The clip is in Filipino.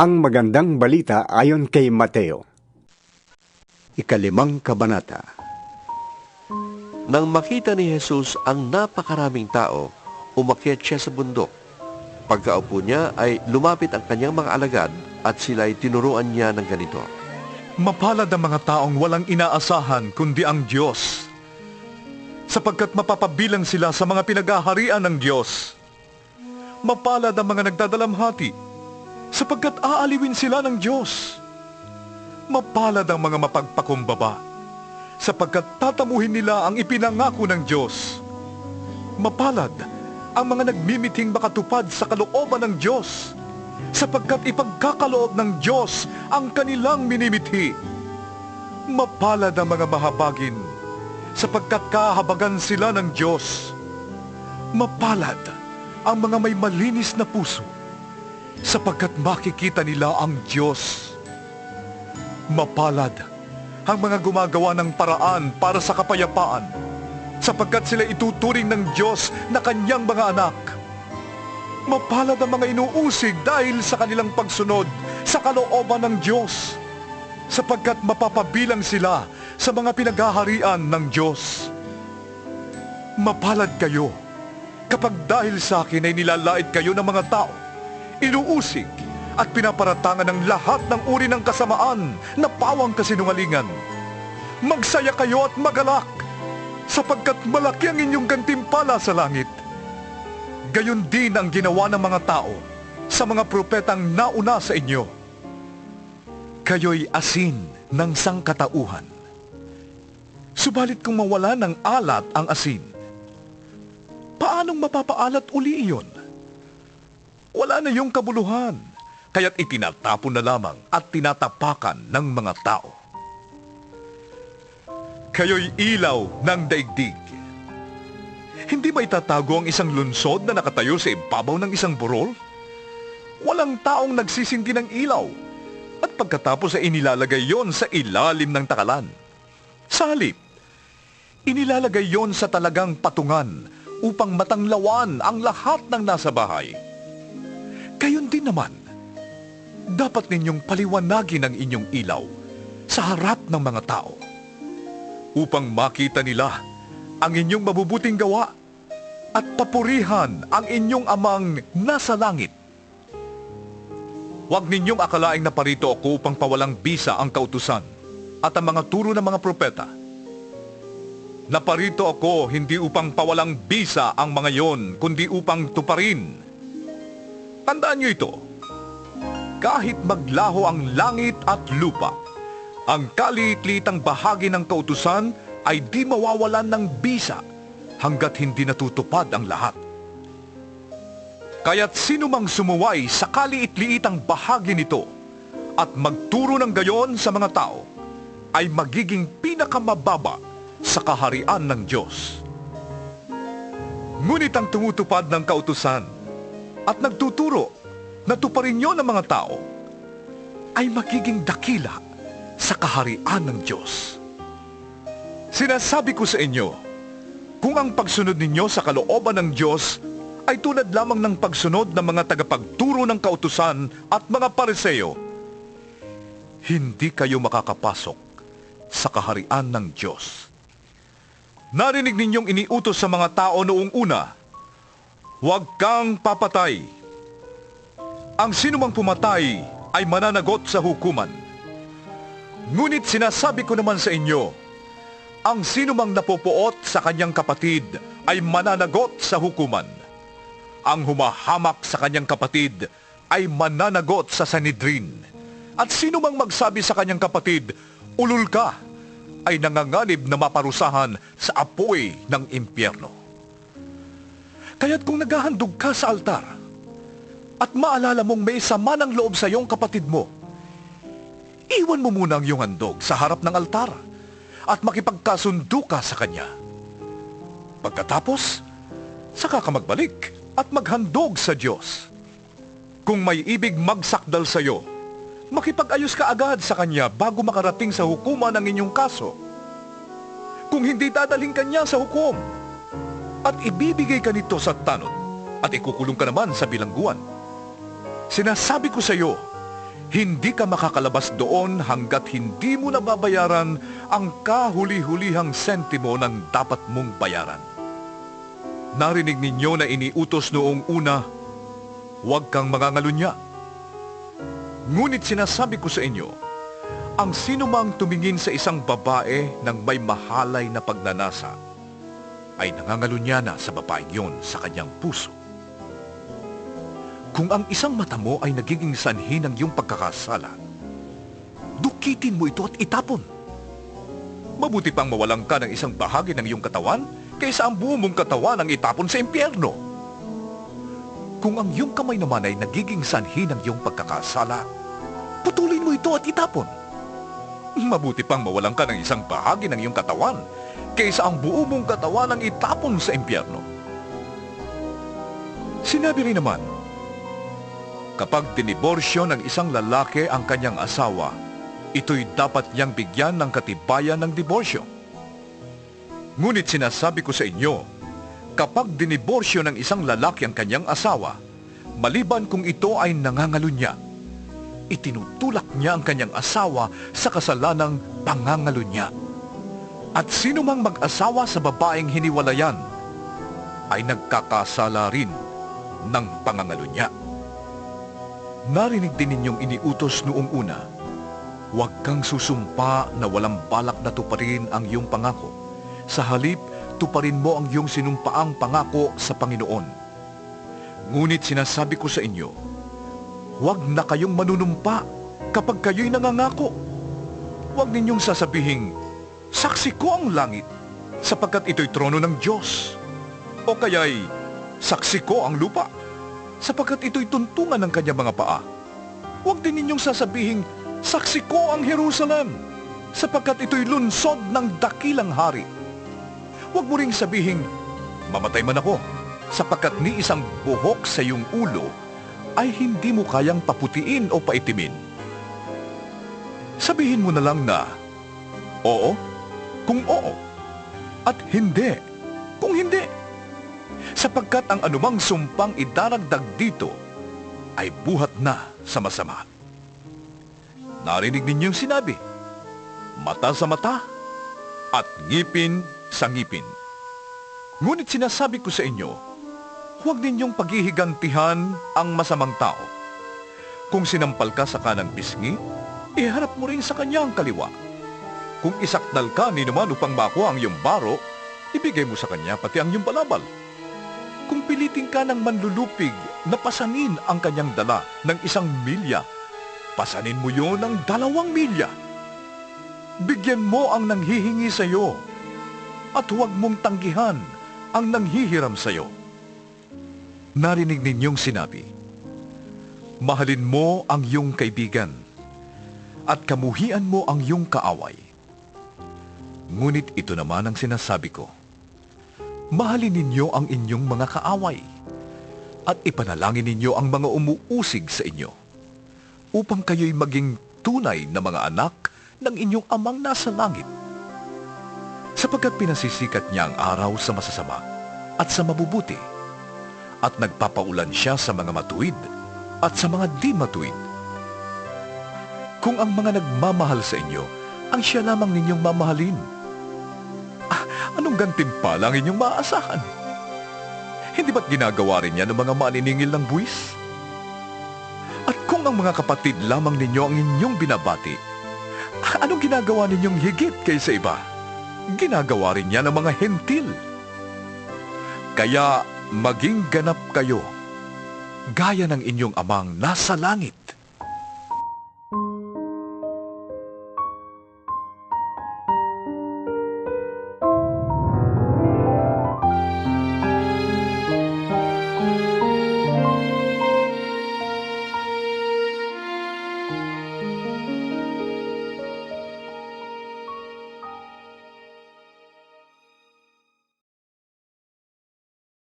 Ang magandang balita ayon kay Mateo. Ikalimang kabanata. Nang makita ni Jesus ang napakaraming tao, umakyat siya sa bundok. Pagkaupo niya ay lumapit ang kanyang mga alagad at sila'y tinuruan niya ng ganito. Mapalad ang mga taong walang inaasahan kundi ang Diyos, sapagkat mapapabilang sila sa mga pinagaharian ng Diyos. Mapalad ang mga nagdadalamhati, sapagkat aaliwin sila ng Diyos. Mapalad ang mga mapagpakumbaba, sapagkat tatamuhin nila ang ipinangako ng Diyos. Mapalad ang mga nagmimiting makatupad sa kalooban ng Diyos, sapagkat ipagkakaloob ng Diyos ang kanilang minimithi. Mapalad ang mga mahabagin, sapagkat kahabagan sila ng Diyos. Mapalad ang mga may malinis na puso, sapagkat makikita nila ang Diyos. Mapalad ang mga gumagawa ng paraan para sa kapayapaan, sapagkat sila ituturing ng Diyos na kanyang mga anak. Mapalad ang mga inuusig dahil sa kanilang pagsunod sa kalooban ng Diyos, sapagkat mapapabilang sila sa mga pinaghaharian ng Diyos. Mapalad kayo kapag dahil sa akin ay nilalait kayo ng mga tao, inuusig at pinaparatangan ng lahat ng uri ng kasamaan na pawang kasinungalingan. Magsaya kayo at magalak, sapagkat malaki ang inyong gantimpala sa langit. Gayon din ang ginawa ng mga tao sa mga propetang nauna sa inyo. Kayo'y asin ng sangkatauhan. Subalit kung mawala ng alat ang asin, paanong mapapaalat uli iyon? Wala na yung kabuluhan, kaya't itinatapon na lamang at tinatapakan ng mga tao. Kayo'y ilaw ng daigdig. Hindi ba itatago ang isang lunsod na nakatayo sa ibabaw ng isang burol? Walang taong nagsisindi ng ilaw, at pagkatapos ay inilalagay yon sa ilalim ng takalan. Sa halip, inilalagay yon sa talagang patungan upang matanglawan ang lahat ng nasa bahay. Gayon din naman, dapat ninyong paliwanagin ang inyong ilaw sa harap ng mga tao, upang makita nila ang inyong mabubuting gawa at papurihan ang inyong amang nasa langit. Huwag ninyong akalaing naparito ako upang pawalang bisa ang kautusan at ang mga turo ng mga propeta. Naparito ako hindi upang pawalang bisa ang mga yon, kundi upang tuparin. Tandaan niyo ito, kahit maglaho ang langit at lupa, ang kaliit-liitang bahagi ng kautusan ay di mawawalan ng bisa hanggat hindi natutupad ang lahat. Kaya't sino mang sumuway sa kaliit-liitang bahagi nito at magturo ng gayon sa mga tao ay magiging pinakamababa sa kaharian ng Diyos. Ngunit ang tumutupad ng kautusan at nagtuturo na tuparin nyo ng mga tao ay magiging dakila sa kaharian ng Diyos. Sinasabi ko sa inyo, kung ang pagsunod ninyo sa kalooban ng Diyos ay tulad lamang ng pagsunod ng mga tagapagturo ng kautusan at mga Pariseo, hindi kayo makakapasok sa kaharian ng Diyos. Narinig ninyong iniutos sa mga tao noong una, huwag kang papatay. Ang sinumang pumatay ay mananagot sa hukuman. Ngunit sinasabi ko naman sa inyo, ang sinumang napopuot sa kanyang kapatid ay mananagot sa hukuman. Ang humahamak sa kanyang kapatid ay mananagot sa Sanhedrin. At sinumang magsabi sa kanyang kapatid, ulul ka, ay nanganganib na maparusahan sa apoy ng impyerno. Kaya't kung naghahandog ka sa altar at maalala mong may sama ng loob sa iyong kapatid mo, iwan mo muna ang iyong handog sa harap ng altar at makipagkasundo ka sa kanya. Pagkatapos, saka ka magbalik at maghandog sa Diyos. Kung may ibig magsakdal sa iyo, makipag-ayos ka agad sa kanya bago makarating sa hukuman ang inyong kaso. Kung hindi, dadalhin ka niya sa hukom at ibibigay ka nito sa tanod at ikukulong ka naman sa bilangguan. Sinasabi ko sa iyo, Hindi ka makakalabas doon hanggat hindi mo nababayaran ang kahuli-hulihang sentimo ng dapat mong bayaran. Narinig ninyo na iniutos noong una, huwag kang mangangalunya. Ngunit sinasabi ko sa inyo, ang sinumang tumingin sa isang babae ng may mahalay na pagnanasa, ay nangangalunya na sa babaeng yon sa kanyang puso. Kung ang isang mata mo ay nagiging sanhi ng iyong pagkakasala, dukitin mo ito at itapon. Mabuti pang mawalan ka ng isang bahagi ng iyong katawan kaysa ang buo mong katawan ang itapon sa impyerno. Kung ang iyong kamay naman ay nagiging sanhi ng iyong pagkakasala, putulin mo ito at itapon. Mabuti pang mawalan ka ng isang bahagi ng iyong katawan kaysa ang buo mong katawan ang itapon sa impyerno. Sinabi rin naman, kapag diniborsyo ng isang lalaki ang kanyang asawa, ito'y dapat niyang bigyan ng katibayan ng diborsyo. Ngunit sinasabi ko sa inyo, kapag diniborsyo ng isang lalaki ang kanyang asawa, maliban kung ito ay nangangalunya, itinutulak niya ang kanyang asawa sa kasalanang pangangalunya. At sino mang mag-asawa sa babaeng hiniwalayan, ay nagkakasala rin ng pangangalunya. Narinig din ninyong iniutos noong una, huwag kang susumpa na walang balak na tuparin ang iyong pangako. Sa halip, tuparin mo ang iyong sinumpaang pangako sa Panginoon. Ngunit sinasabi ko sa inyo, huwag na kayong manunumpa kapag kayo'y nangangako. Huwag ninyong sasabihing, saksi ko ang langit, sapagkat ito'y trono ng Diyos. O kaya'y, saksi ko ang lupa, sapagkat ito'y tuntungan ng kanyang mga paa. Huwag din ninyong sasabihing, saksi ko ang Jerusalem, sapagkat ito'y lunsod ng dakilang hari. Huwag mo ring sabihing, mamatay man ako, sapagkat ni isang buhok sa iyong ulo ay hindi mo kayang paputiin o paitimin. Sabihin mo na lang na, oo, kung oo, at hindi, kung hindi. Sapagkat ang anumang sumpang idaragdag dito ay buhat na sa masama. Narinig ninyong sinabi, mata sa mata at ngipin sa ngipin. Ngunit sinasabi ko sa inyo, huwag ninyong paghihigantihan ang masamang tao. Kung sinampal ka sa kanang pisngi, iharap mo rin sa kanya ang kaliwa. Kung isakdal ka ni naman upang makuha ang iyong baro, ibigay mo sa kanya pati ang iyong balabal. Kung pilitin ka ng manlulupig na pasanin ang kanyang dala ng 1 milya, pasanin mo yon ng 2 milya. Bigyan mo ang nanghihingi sa iyo, at huwag mong tanggihan ang nanghihiram sa iyo. Narinig ninyong sinabi, mahalin mo ang iyong kaibigan, at kamuhian mo ang iyong kaaway. Ngunit ito naman ang sinasabi ko, mahalin ninyo ang inyong mga kaaway, at ipanalangin ninyo ang mga umuusig sa inyo, upang kayo'y maging tunay na mga anak ng inyong amang nasa langit. Sapagkat pinasisikat niya ang araw sa masasama at sa mabubuti, at nagpapaulan siya sa mga matuwid at sa mga di matuwid. Kung ang mga nagmamahal sa inyo, ang siya lamang ninyong mamahalin, anong gantimpala ang inyong maaasahan? Hindi ba't ginagawa rin yan ng mga maniningil ng buwis? At kung ang mga kapatid lamang ninyo ang inyong binabati, anong ginagawa ninyong higit kaysa iba? Ginagawa rin yan ng mga hentil. Kaya maging ganap kayo, gaya ng inyong amang nasa langit.